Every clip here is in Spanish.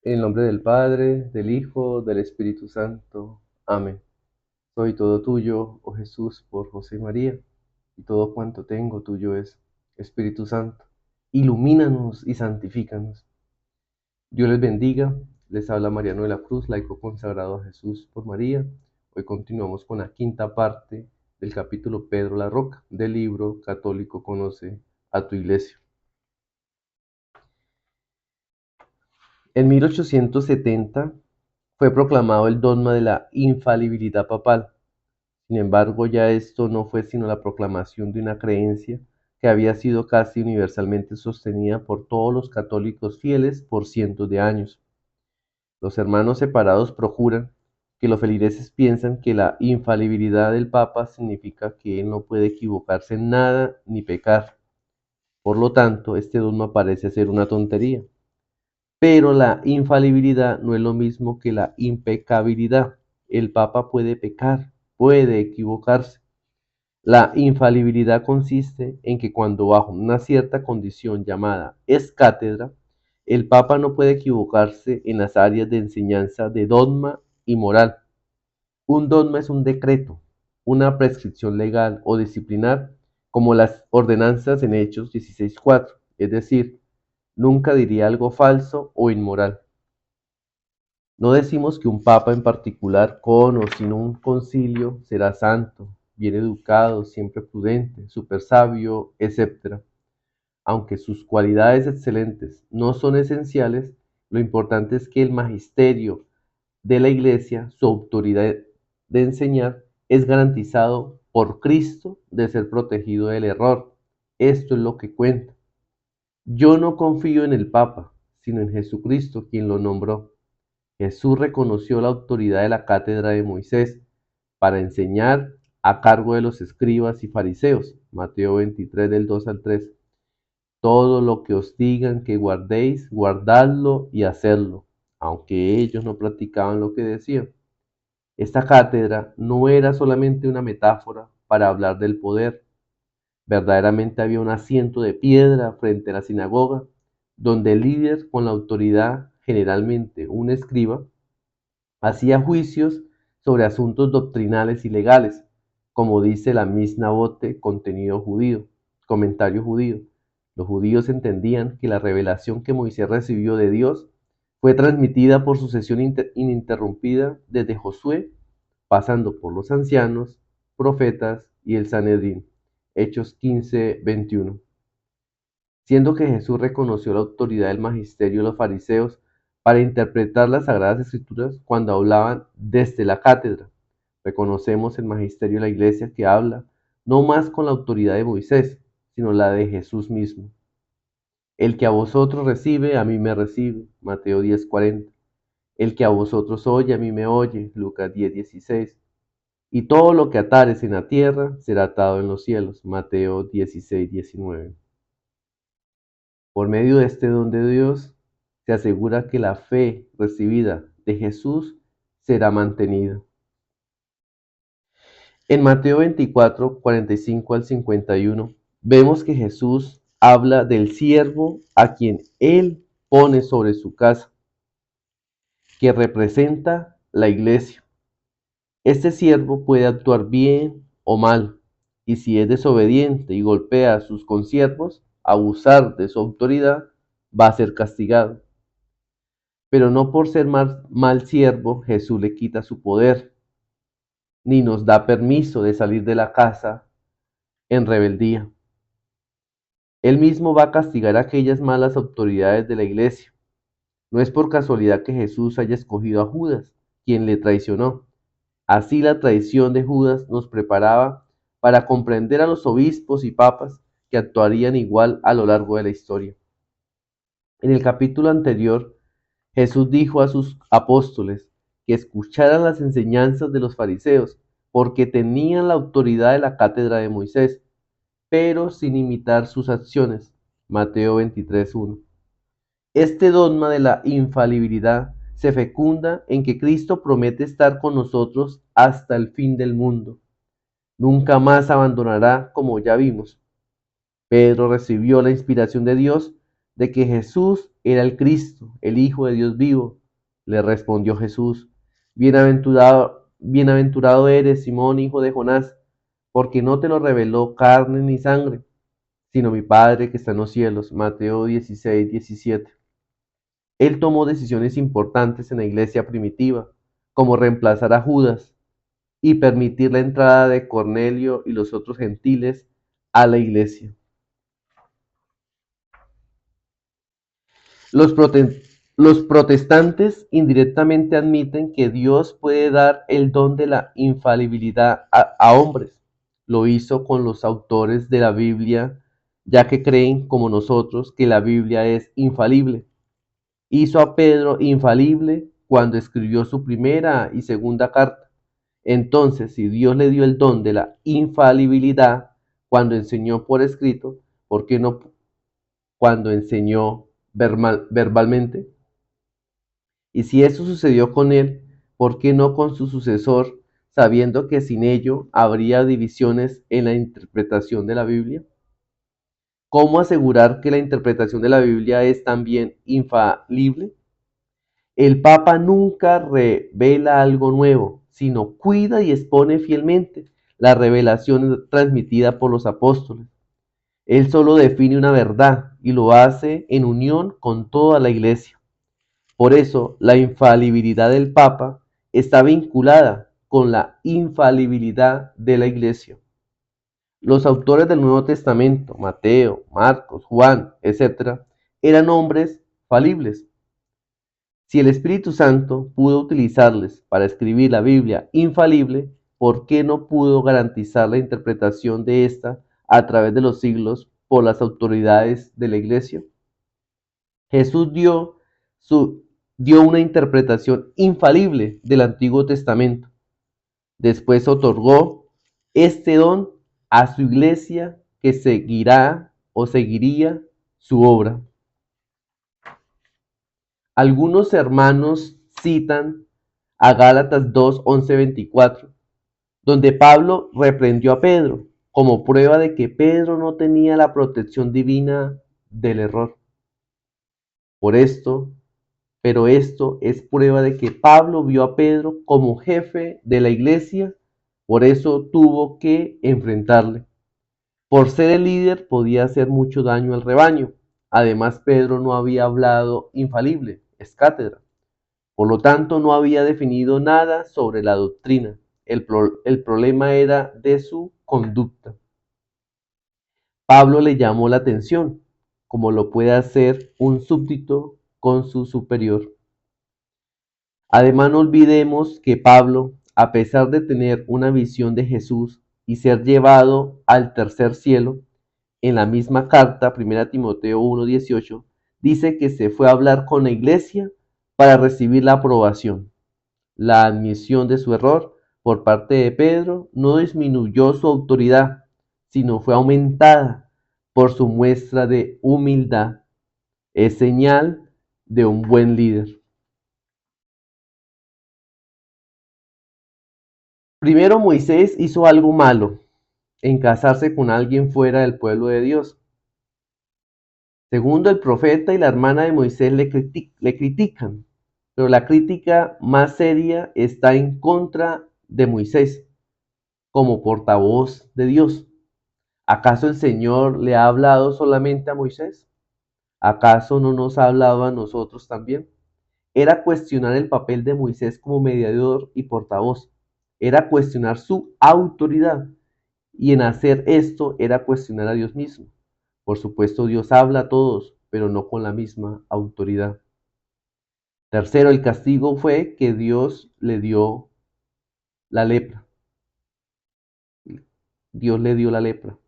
En el nombre del Padre, del Hijo, del Espíritu Santo. Amén. Soy todo tuyo, oh Jesús, por José y María, y todo cuanto tengo tuyo es. Espíritu Santo, ilumínanos y santifícanos. Dios les bendiga. Les habla Mariano de la Cruz, laico consagrado a Jesús por María. Hoy continuamos con la quinta parte del capítulo Pedro la Roca del libro Católico Conoce a tu Iglesia. En 1870 fue proclamado el dogma de la infalibilidad papal. Sin embargo, ya esto no fue sino la proclamación de una creencia que había sido casi universalmente sostenida por todos los católicos fieles por cientos de años. Los hermanos separados procuran que los feligreses piensan que la infalibilidad del Papa significa que él no puede equivocarse en nada ni pecar. Por lo tanto, este dogma parece ser una tontería. Pero la infalibilidad no es lo mismo que la impecabilidad. El Papa puede pecar, puede equivocarse. La infalibilidad consiste en que cuando bajo una cierta condición llamada es cátedra, el Papa no puede equivocarse en las áreas de enseñanza de dogma y moral. Un dogma es un decreto, una prescripción legal o disciplinar, como las ordenanzas en Hechos 16:4, es decir, nunca diría algo falso o inmoral. No decimos que un papa en particular, con o sin un concilio, será santo, bien educado, siempre prudente, súper sabio, etc. Aunque sus cualidades excelentes no son esenciales, lo importante es que el magisterio de la Iglesia, su autoridad de enseñar, es garantizado por Cristo de ser protegido del error. Esto es lo que cuenta. Yo no confío en el Papa, sino en Jesucristo, quien lo nombró. Jesús reconoció la autoridad de la cátedra de Moisés para enseñar a cargo de los escribas y fariseos. Mateo 23 del 2 al 3. Todo lo que os digan que guardéis, guardadlo y hacedlo, aunque ellos no practicaban lo que decían. Esta cátedra no era solamente una metáfora para hablar del poder. Verdaderamente había un asiento de piedra frente a la sinagoga, donde el líder con la autoridad, generalmente un escriba, hacía juicios sobre asuntos doctrinales y legales, como dice la Mishnah Bote, comentario judío. Los judíos entendían que la revelación que Moisés recibió de Dios fue transmitida por sucesión ininterrumpida desde Josué, pasando por los ancianos, profetas y el Sanedrín. Hechos 15:21. Siendo que Jesús reconoció la autoridad del magisterio de los fariseos para interpretar las Sagradas Escrituras cuando hablaban desde la cátedra. Reconocemos el magisterio de la Iglesia que habla no más con la autoridad de Moisés, sino la de Jesús mismo. El que a vosotros recibe, a mí me recibe. Mateo 10:40. El que a vosotros oye, a mí me oye. Lucas 10:16. Y todo lo que atares en la tierra será atado en los cielos. Mateo 16:19. Por medio de este don de Dios, se asegura que la fe recibida de Jesús será mantenida. En Mateo 24:45 al 51, vemos que Jesús habla del siervo a quien Él pone sobre su casa, que representa la iglesia. Este siervo puede actuar bien o mal, y si es desobediente y golpea a sus consiervos, abusar de su autoridad, va a ser castigado. Pero no por ser mal siervo Jesús le quita su poder, ni nos da permiso de salir de la casa en rebeldía. Él mismo va a castigar a aquellas malas autoridades de la iglesia. No es por casualidad que Jesús haya escogido a Judas, quien le traicionó. Así la traición de Judas nos preparaba para comprender a los obispos y papas que actuarían igual a lo largo de la historia. En el capítulo anterior, Jesús dijo a sus apóstoles que escucharan las enseñanzas de los fariseos, porque tenían la autoridad de la cátedra de Moisés, pero sin imitar sus acciones. Mateo 23:1. Este dogma de la infalibilidad se fecunda en que Cristo promete estar con nosotros hasta el fin del mundo. Nunca más abandonará, como ya vimos. Pedro recibió la inspiración de Dios de que Jesús era el Cristo, el Hijo de Dios vivo. Le respondió Jesús: bienaventurado eres, Simón, hijo de Jonás, porque no te lo reveló carne ni sangre, sino mi Padre que está en los cielos. Mateo 16:17. Él tomó decisiones importantes en la iglesia primitiva, como reemplazar a Judas y permitir la entrada de Cornelio y los otros gentiles a la iglesia. Los, los protestantes indirectamente admiten que Dios puede dar el don de la infalibilidad a hombres. Lo hizo con los autores de la Biblia, ya que creen, como nosotros, que la Biblia es infalible. Hizo a Pedro infalible cuando escribió su primera y segunda carta. Entonces, si Dios le dio el don de la infalibilidad cuando enseñó por escrito, ¿por qué no cuando enseñó verbalmente? Y si eso sucedió con él, ¿por qué no con su sucesor, sabiendo que sin ello habría divisiones en la interpretación de la Biblia? ¿Cómo asegurar que la interpretación de la Biblia es también infalible? El Papa nunca revela algo nuevo, sino cuida y expone fielmente la revelación transmitida por los apóstoles. Él solo define una verdad y lo hace en unión con toda la Iglesia. Por eso, la infalibilidad del Papa está vinculada con la infalibilidad de la Iglesia. Los autores del Nuevo Testamento, Mateo, Marcos, Juan, etc., eran hombres falibles. Si el Espíritu Santo pudo utilizarles para escribir la Biblia infalible, ¿por qué no pudo garantizar la interpretación de esta a través de los siglos por las autoridades de la Iglesia? Jesús dio una interpretación infalible del Antiguo Testamento. Después otorgó este don a su Iglesia, que seguiría su obra. Algunos hermanos citan a Gálatas 2, 11, 24, donde Pablo reprendió a Pedro como prueba de que Pedro no tenía la protección divina del error. Pero esto es prueba de que Pablo vio a Pedro como jefe de la iglesia, por eso tuvo que enfrentarle. Por ser el líder podía hacer mucho daño al rebaño. Además, Pedro no había hablado infalible, es cátedra. Por lo tanto, no había definido nada sobre la doctrina. El problema era de su conducta. Pablo le llamó la atención, como lo puede hacer un súbdito con su superior. Además, no olvidemos que Pablo, a pesar de tener una visión de Jesús y ser llevado al tercer cielo, en la misma carta, 1 Timoteo 1:18, dice que se fue a hablar con la iglesia para recibir la aprobación. La admisión de su error por parte de Pedro no disminuyó su autoridad, sino fue aumentada por su muestra de humildad. Es señal de un buen líder. Primero, Moisés hizo algo malo en casarse con alguien fuera del pueblo de Dios. Segundo, el profeta y la hermana de Moisés le critican, pero la crítica más seria está en contra de Moisés como portavoz de Dios. ¿Acaso el Señor le ha hablado solamente a Moisés? ¿Acaso no nos ha hablado a nosotros también? Era cuestionar el papel de Moisés como mediador y portavoz. Era cuestionar su autoridad. Y en hacer esto era cuestionar a Dios mismo. Por supuesto, Dios habla a todos, pero no con la misma autoridad. Tercero, el castigo fue que Dios le dio la lepra. Dios le dio la lepra.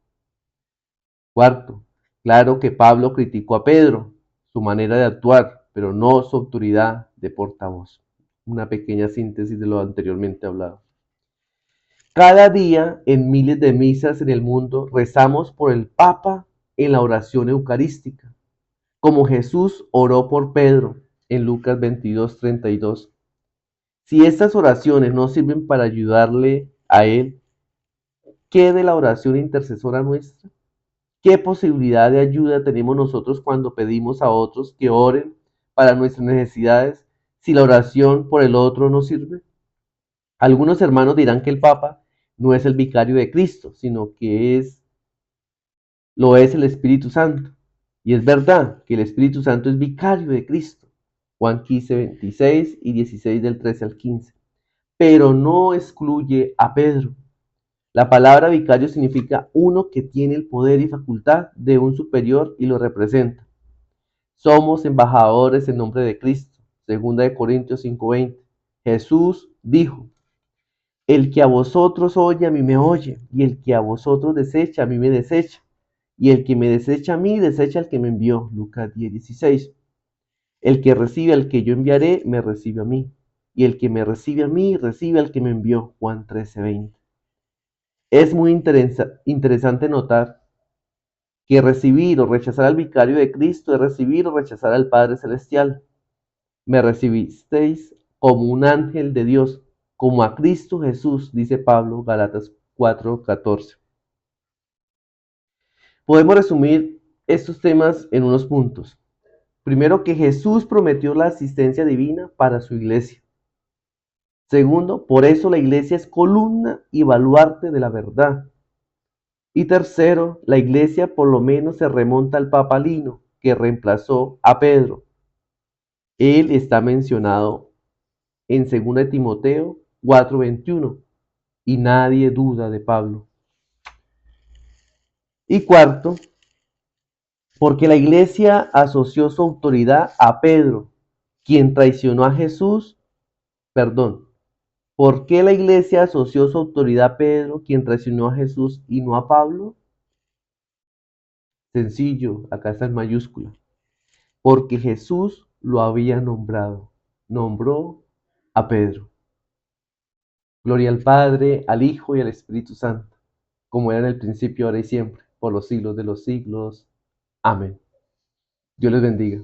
Cuarto, claro que Pablo criticó a Pedro, su manera de actuar, pero no su autoridad de portavoz. Una pequeña síntesis de lo anteriormente hablado. Cada día en miles de misas en el mundo rezamos por el Papa en la oración eucarística, como Jesús oró por Pedro en Lucas 22:32. Si estas oraciones no sirven para ayudarle a él, ¿qué de la oración intercesora nuestra? ¿Qué posibilidad de ayuda tenemos nosotros cuando pedimos a otros que oren para nuestras necesidades si la oración por el otro no sirve? Algunos hermanos dirán que el Papa no es el vicario de Cristo, sino que lo es el Espíritu Santo. Y es verdad que el Espíritu Santo es vicario de Cristo. Juan 15, 26 y 16 del 13 al 15. Pero no excluye a Pedro. La palabra vicario significa uno que tiene el poder y facultad de un superior y lo representa. Somos embajadores en nombre de Cristo. Segunda de Corintios 5:20. Jesús dijo: el que a vosotros oye, a mí me oye, y el que a vosotros desecha, a mí me desecha, y el que me desecha a mí, desecha al que me envió. Lucas 10:16. El que recibe al que yo enviaré, me recibe a mí, y el que me recibe a mí, recibe al que me envió. Juan 13:20. Es muy interesante notar que recibir o rechazar al vicario de Cristo es recibir o rechazar al Padre Celestial. Me recibisteis como un ángel de Dios, como a Cristo Jesús, dice Pablo, Galatas 4:14. Podemos resumir estos temas en unos puntos. Primero, que Jesús prometió la asistencia divina para su iglesia. Segundo, por eso la iglesia es columna y baluarte de la verdad. Y tercero, la iglesia por lo menos se remonta al Papa Lino, que reemplazó a Pedro. Él está mencionado en 2 Timoteo 4:21 y nadie duda de Pablo. Y cuarto, porque la iglesia asoció su autoridad a Pedro, quien traicionó a Jesús. Perdón, ¿por qué la iglesia asoció su autoridad a Pedro, quien traicionó a Jesús, y no a Pablo? Sencillo, acá está en mayúscula. Porque Jesús lo había nombrado. Nombró a Pedro. Gloria al Padre, al Hijo y al Espíritu Santo, como era en el principio, ahora y siempre, por los siglos de los siglos. Amén. Dios les bendiga.